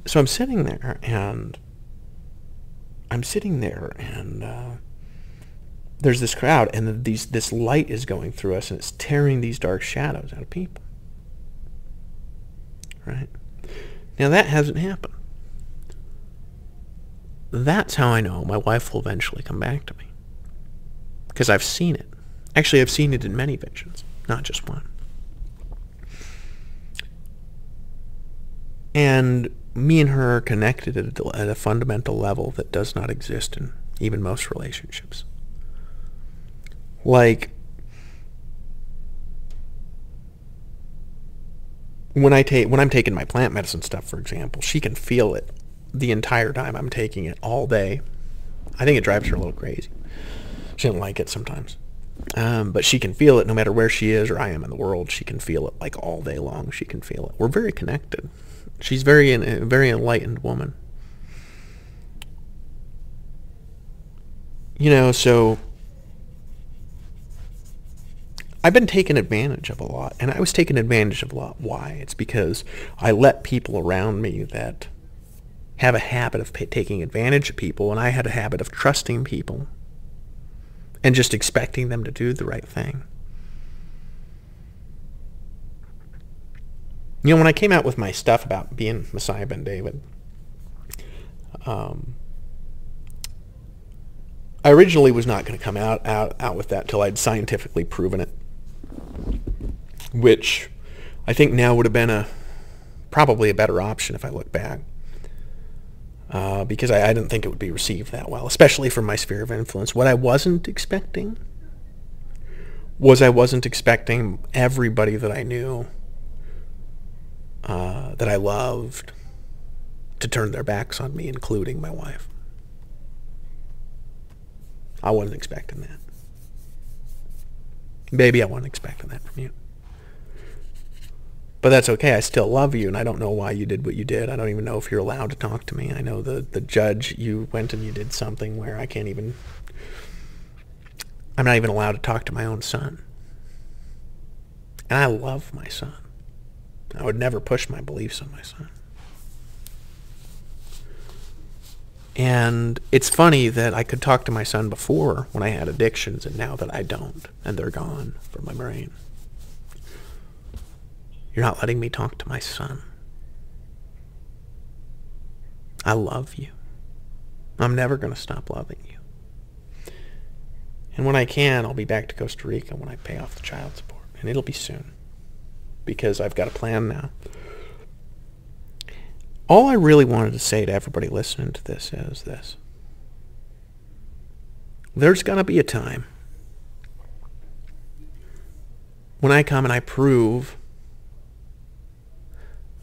so I'm sitting there, and there's this crowd, and this light is going through us, and it's tearing these dark shadows out of people. Right? Now that hasn't happened. That's how I know my wife will eventually come back to me. Because I've seen it. Actually, I've seen it in many visions, not just one. And me and her are connected at a fundamental level that does not exist in even most relationships. Like, when I'm taking my plant medicine stuff, for example, she can feel it the entire time I'm taking it, all day. I think it drives her a little crazy. She doesn't like it sometimes. But she can feel it no matter where she is or I am in the world. She can feel it like all day long. She can feel it. We're very connected. She's a very enlightened woman. So I've been taken advantage of a lot, and I was taken advantage of a lot. Why? It's because I let people around me that have a habit of taking advantage of people, and I had a habit of trusting people and just expecting them to do the right thing. When I came out with my stuff about being Messiah Ben David, I originally was not going to come out with that till I'd scientifically proven it, which I think now would have been probably a better option if I look back, because I didn't think it would be received that well, especially from my sphere of influence. What I wasn't expecting was everybody that I knew, that I loved, to turn their backs on me, including my wife. I wasn't expecting that. Baby, I wasn't expecting that from you. But that's okay. I still love you, and I don't know why you did what you did. I don't even know if you're allowed to talk to me. I know the judge, you went and you did something where I'm not even allowed to talk to my own son. And I love my son. I would never push my beliefs on my son. And it's funny that I could talk to my son before when I had addictions, and now that I don't, and they're gone from my brain. You're not letting me talk to my son. I love you. I'm never going to stop loving you. And when I can, I'll be back to Costa Rica when I pay off the child support. And it'll be soon. Because I've got a plan now. All I really wanted to say to everybody listening to this is this. There's going to be a time when I come and I prove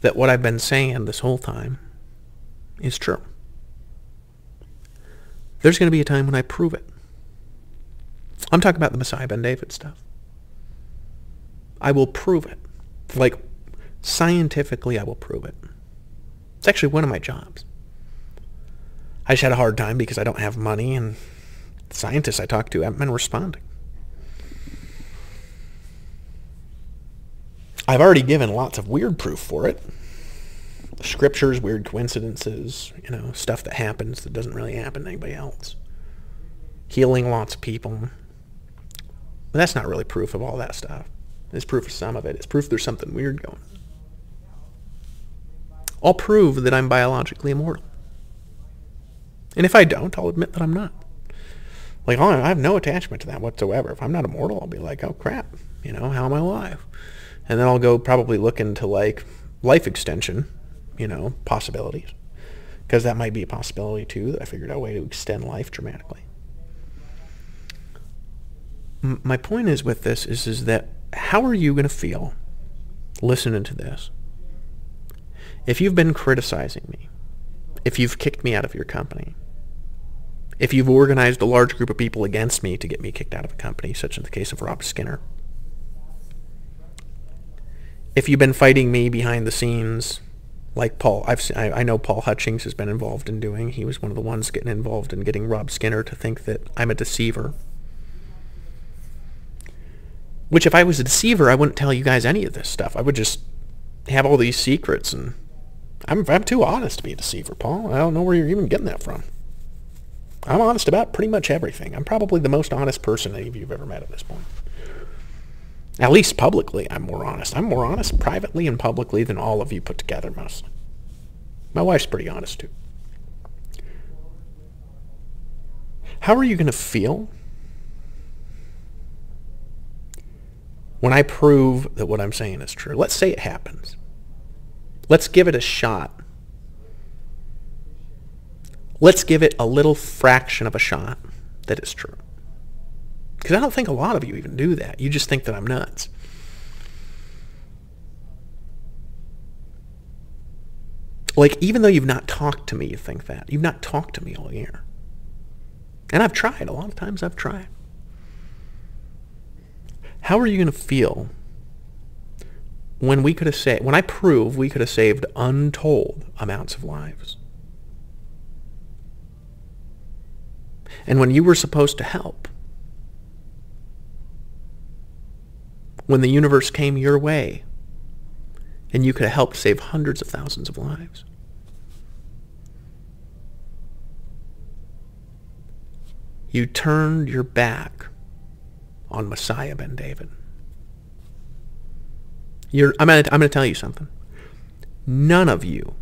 that what I've been saying this whole time is true. There's going to be a time when I prove it. I'm talking about the Messiah Ben David stuff. I will prove it. Like, scientifically, I will prove it. It's actually one of my jobs. I just had a hard time because I don't have money, and the scientists I talked to haven't been responding. I've already given lots of weird proof for it. Scriptures, weird coincidences, stuff that happens that doesn't really happen to anybody else. Healing lots of people. But that's not really proof of all that stuff. It's proof of some of it. It's proof there's something weird going on. I'll prove that I'm biologically immortal. And if I don't, I'll admit that I'm not. Like, I have no attachment to that whatsoever. If I'm not immortal, I'll be like, oh crap, how am I alive? And then I'll go probably look into like life extension, possibilities. Because that might be a possibility too, that I figured out a way to extend life dramatically. My point is with this is that how are you going to feel listening to this if you've been criticizing me, if you've kicked me out of your company, if you've organized a large group of people against me to get me kicked out of a company, such in the case of Rob Skinner, if you've been fighting me behind the scenes, like Paul, I know Paul Hutchings has been involved in doing. He was one of the ones getting involved in getting Rob Skinner to think that I'm a deceiver. Which, if I was a deceiver, I wouldn't tell you guys any of this stuff. I would just have all these secrets, and I'm too honest to be a deceiver, Paul. I don't know where you're even getting that from. I'm honest about pretty much everything. I'm probably the most honest person any of you have ever met at this point. At least publicly, I'm more honest. I'm more honest privately and publicly than all of you put together, mostly. My wife's pretty honest, too. How are you going to feel when I prove that what I'm saying is true? Let's say it happens. Let's give it a shot. Let's give it a little fraction of a shot that it's true. Because I don't think a lot of you even do that. You just think that I'm nuts. Like, even though you've not talked to me, you think that. You've not talked to me all year. And I've tried. A lot of times I've tried. How are you going to feel when when I prove we could have saved untold amounts of lives? And when you were supposed to help, when the universe came your way and you could have helped save hundreds of thousands of lives. You turned your back on Messiah Ben David. I'm going to tell you something. None of you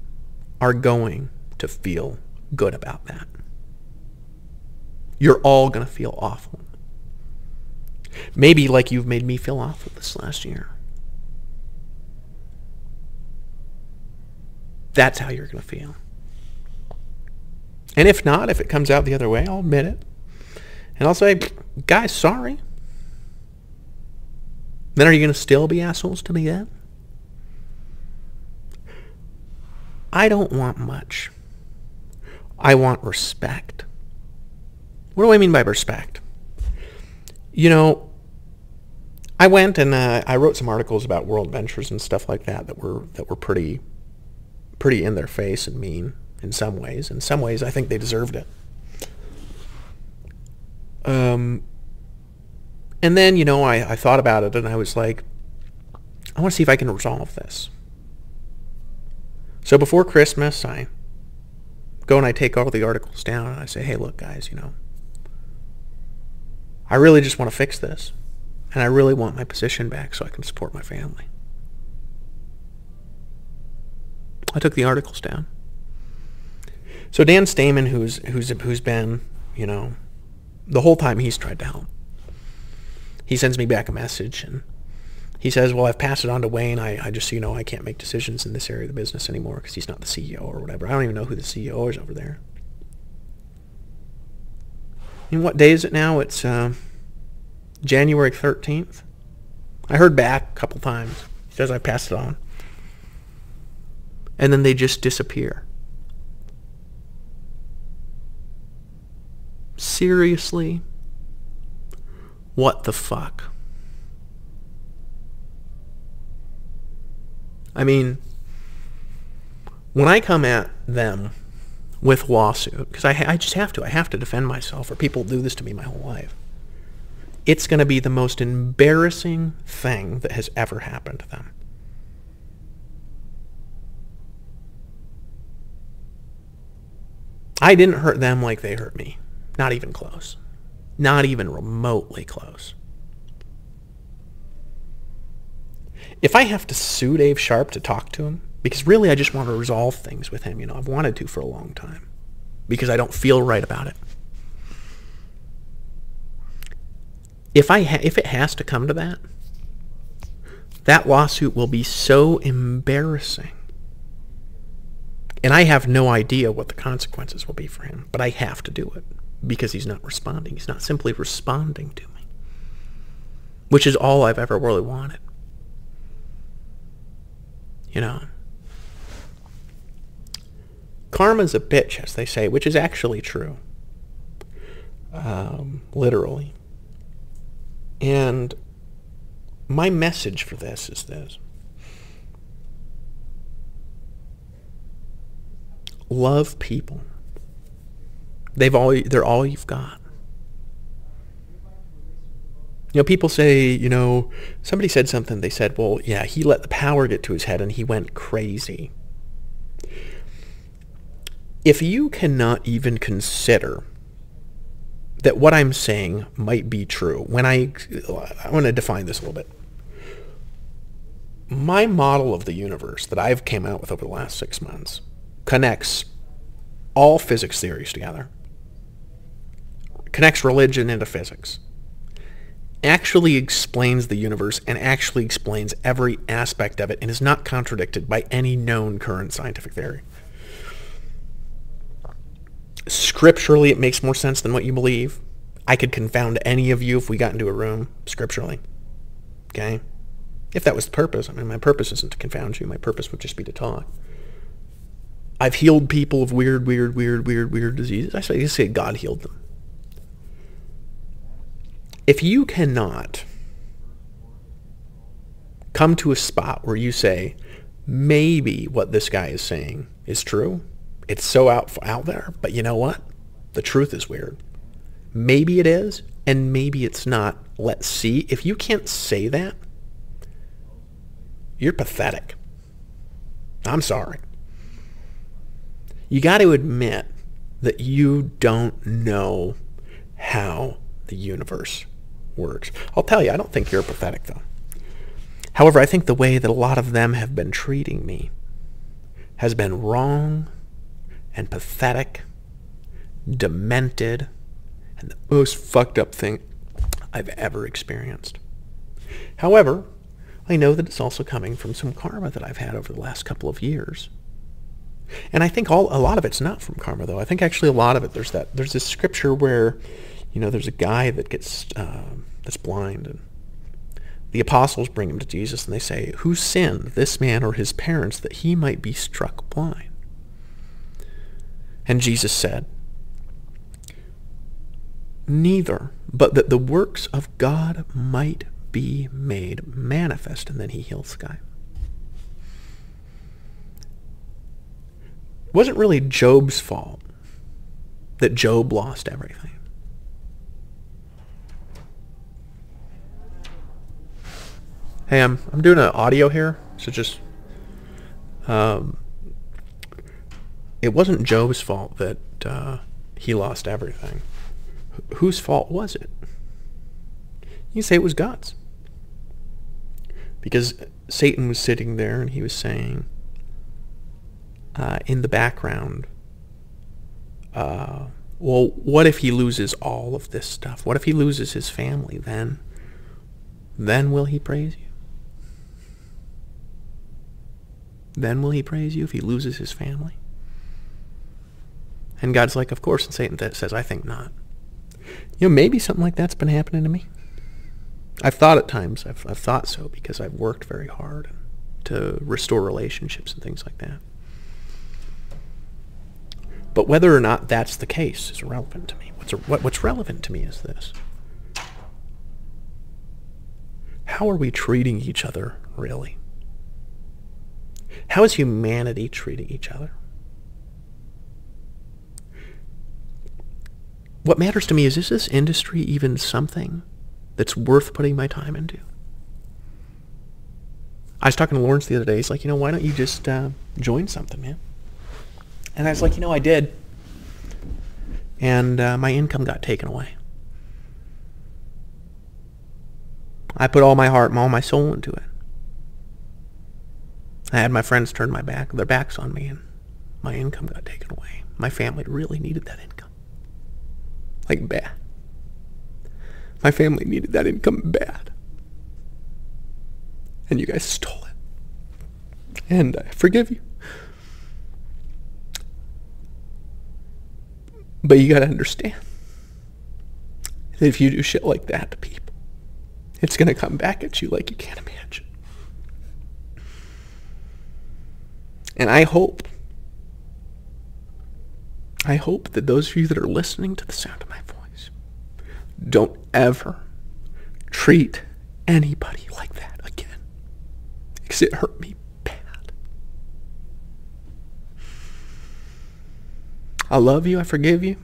are going to feel good about that. You're all going to feel awful. Maybe like you've made me feel awful this last year. That's how you're going to feel. And if not, if it comes out the other way, I'll admit it. And I'll say, guys, sorry. Then are you going to still be assholes to me then? I don't want much. I want respect. What do I mean by respect? You know, I went and I wrote some articles about World Ventures and stuff like that that were pretty in their face and mean in some ways. In some ways, I think they deserved it. And then, you know, I thought about it and I was like, I want to see if I can resolve this. So before Christmas, I go and I take all the articles down and I say, hey, look, guys, you know, I really just want to fix this. And I really want my position back so I can support my family. I took the articles down. So Dan Stamen, who's been, you know, the whole time he's tried to help, he sends me back a message and he says, well, I've passed it on to Wayne. I just, so you know, I can't make decisions in this area of the business anymore because he's not the CEO or whatever. I don't even know who the CEO is over there. And what day is it now? It's January 13th. I heard back a couple times. He says I passed it on. And then they just disappear. Seriously? What the fuck? I mean, when I come at them with lawsuit, because I just have to. I have to defend myself, or people do this to me my whole life. It's going to be the most embarrassing thing that has ever happened to them. I didn't hurt them like they hurt me. Not even close. Not even remotely close. If I have to sue Dave Sharp to talk to him, because really I just want to resolve things with him, you know, I've wanted to for a long time, because I don't feel right about it. If it has to come to that, that lawsuit will be so embarrassing. And I have no idea what the consequences will be for him, but I have to do it because he's not responding. He's not simply responding to me, which is all I've ever really wanted. You know, karma's a bitch, as they say, which is actually true, literally. And my message for this is this. Love people. They're all you've got. You know, people say, you know, somebody said something. They said, well, yeah, he let the power get to his head and he went crazy. If you cannot even consider that what I'm saying might be true, I want to define this a little bit. My model of the universe that I've came out with over the last 6 months connects all physics theories together, connects religion into physics, actually explains the universe and actually explains every aspect of it and is not contradicted by any known current scientific theory. Scripturally, it makes more sense than what you believe. I could confound any of you if we got into a room, scripturally. Okay? If that was the purpose. I mean, my purpose isn't to confound you. My purpose would just be to talk. I've healed people of weird diseases. I say God healed them. If you cannot come to a spot where you say, maybe what this guy is saying is true, it's so out there, but you know what? The truth is weird. Maybe it is, and maybe it's not. Let's see. If you can't say that, you're pathetic. I'm sorry. You got to admit that you don't know how the universe works. I'll tell you, I don't think you're pathetic, though. However, I think the way that a lot of them have been treating me has been wrong and pathetic, demented, and the most fucked up thing I've ever experienced. However, I know that it's also coming from some karma that I've had over the last couple of years. And I think a lot of it's not from karma, though. I think actually a lot of it, there's this scripture where, you know, there's a guy that gets that's blind, and the apostles bring him to Jesus, and they say, "Who sinned, this man or his parents, that he might be struck blind?" And Jesus said, neither, but that the works of God might be made manifest. And then he heals the guy. It wasn't really Job's fault that Job lost everything. Hey, I'm doing an audio here, so just it wasn't Job's fault that he lost everything. Whose fault was it? You say it was God's, because Satan was sitting there and he was saying in the background, well, what if he loses all of this stuff? What if he loses his family? Then will he praise you? Then will he praise you if he loses his family? And God's like, of course. And Satan says, I think not. You know, maybe something like that's been happening to me. I've thought at times, I've thought so, because I've worked very hard to restore relationships and things like that. But whether or not that's the case is irrelevant to me. What's relevant to me is this. How are we treating each other, really? How is humanity treating each other? What matters to me is this industry even something that's worth putting my time into? I was talking to Lawrence the other day. He's like, why don't you just join something, man? And I was like, I did. And my income got taken away. I put all my heart and all my soul into it. I had my friends turn their backs on me, and my income got taken away. My family really needed that income. Like bad. My family needed that income bad. And you guys stole it. And I forgive you. But you gotta understand that if you do shit like that to people, it's gonna come back at you like you can't imagine. And I hope that those of you that are listening to the sound of my voice don't ever treat anybody like that again, because it hurt me bad. I love you. I forgive you.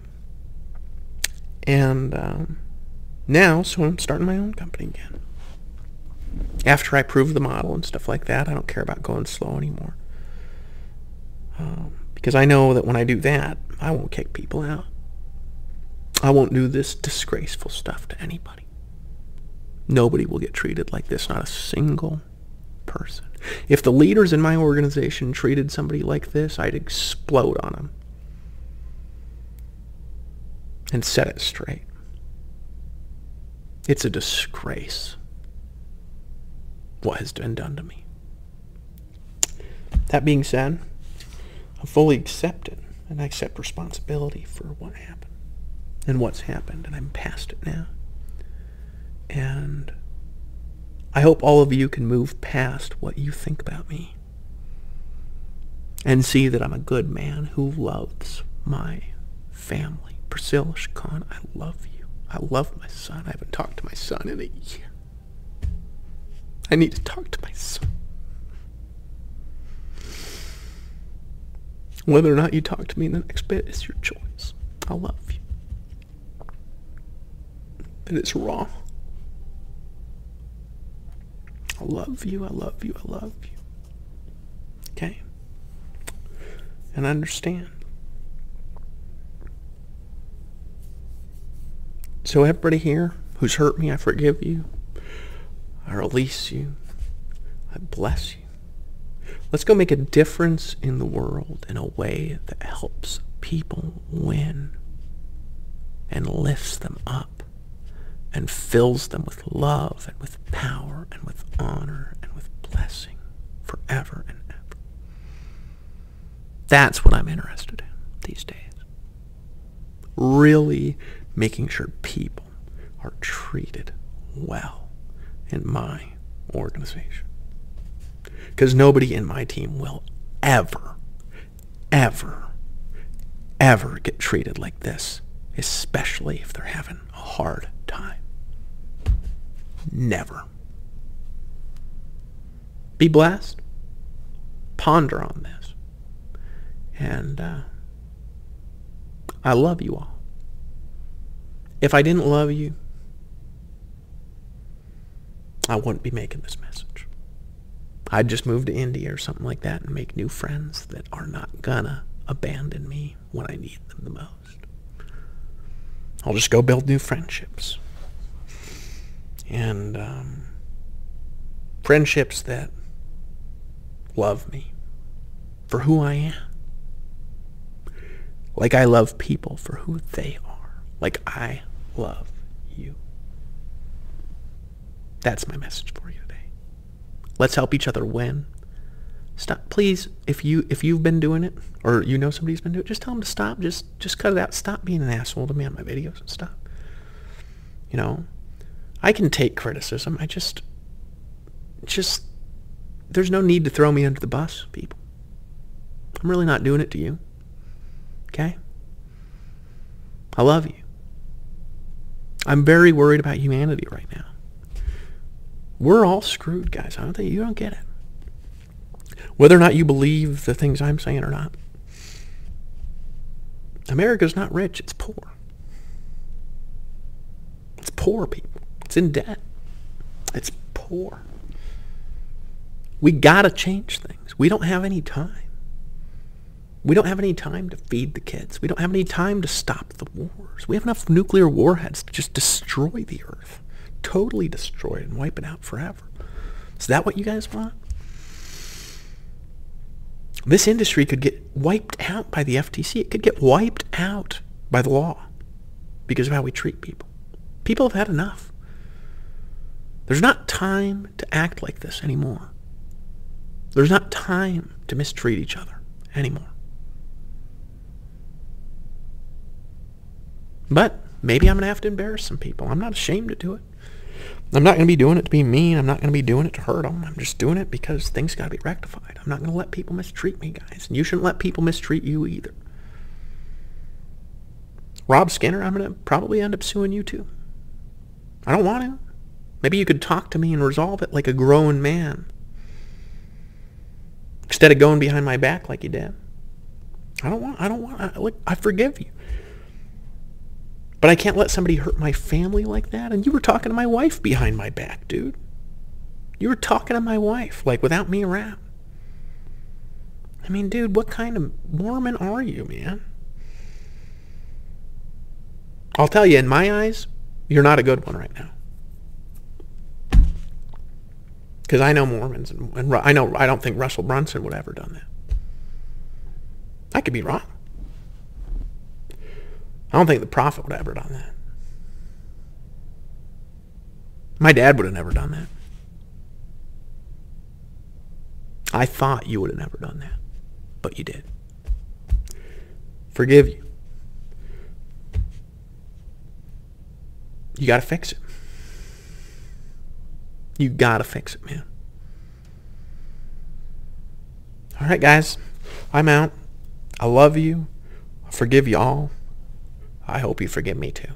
And now, so I'm starting my own company again. After I prove the model and stuff like that, I don't care about going slow anymore. Because I know that when I do that, I won't kick people out. I won't do this disgraceful stuff to anybody. Nobody will get treated like this, not a single person. If the leaders in my organization treated somebody like this, I'd explode on them and set it straight. It's a disgrace what has been done to me. That being said, I fully accept it, and I accept responsibility for what happened and what's happened, and I'm past it now. And I hope all of you can move past what you think about me and see that I'm a good man who loves my family. Priscilla, Shakan, I love you. I love my son. I haven't talked to my son in a year. I need to talk to my son. Whether or not you talk to me in the next bit is your choice. I love you. But it's wrong. I love you, I love you, I love you. Okay? And I understand. So everybody here who's hurt me, I forgive you. I release you. I bless you. Let's go make a difference in the world in a way that helps people win and lifts them up and fills them with love and with power and with honor and with blessing forever and ever. That's what I'm interested in these days. Really making sure people are treated well in my organization. Because nobody in my team will ever, ever, ever get treated like this, especially if they're having a hard time. Never. Be blessed. Ponder on this. And I love you all. If I didn't love you, I wouldn't be making this message. I'd just move to India or something like that and make new friends that are not gonna abandon me when I need them the most. I'll just go build new friendships. And friendships that love me for who I am. Like I love people for who they are. Like I love you. That's my message for you today. Let's help each other win. Stop, please. If you've been doing it, or you know somebody's been doing it, just tell them to stop. Just cut it out. Stop being an asshole to me on my videos and stuff. You know, I can take criticism. I just there's no need to throw me under the bus, people. I'm really not doing it to you. Okay? I love you. I'm very worried about humanity right now. We're all screwed, guys. I don't think you don't get it. Whether or not you believe the things I'm saying or not. America's not rich, it's poor. It's poor, people. It's in debt. It's poor. We gotta change things. We don't have any time. We don't have any time to feed the kids. We don't have any time to stop the wars. We have enough nuclear warheads to just destroy the earth. Totally destroy it and wipe it out forever. Is that what you guys want? This industry could get wiped out by the FTC. It could get wiped out by the law because of how we treat people. People have had enough. There's not time to act like this anymore. There's not time to mistreat each other anymore. But maybe I'm going to have to embarrass some people. I'm not ashamed to do it. I'm not going to be doing it to be mean. I'm not going to be doing it to hurt them. I'm just doing it because things got to be rectified. I'm not going to let people mistreat me, guys. And you shouldn't let people mistreat you either. Rob Skinner, I'm going to probably end up suing you too. I don't want to. Maybe you could talk to me and resolve it like a grown man. Instead of going behind my back like you did. I forgive you. But I can't let somebody hurt my family like that. And you were talking to my wife behind my back, dude. You were talking to my wife, like, without me around. I mean, dude, what kind of Mormon are you, man? I'll tell you, in my eyes, you're not a good one right now. Because I know Mormons, and I don't think Russell Brunson would have ever done that. I could be wrong. I don't think the prophet would have ever done that. My dad would have never done that. I thought you would have never done that, but you did. Forgive you. You got to fix it. You got to fix it, man. All right, guys. I'm out. I love you. I forgive you all. I hope you forgive me too.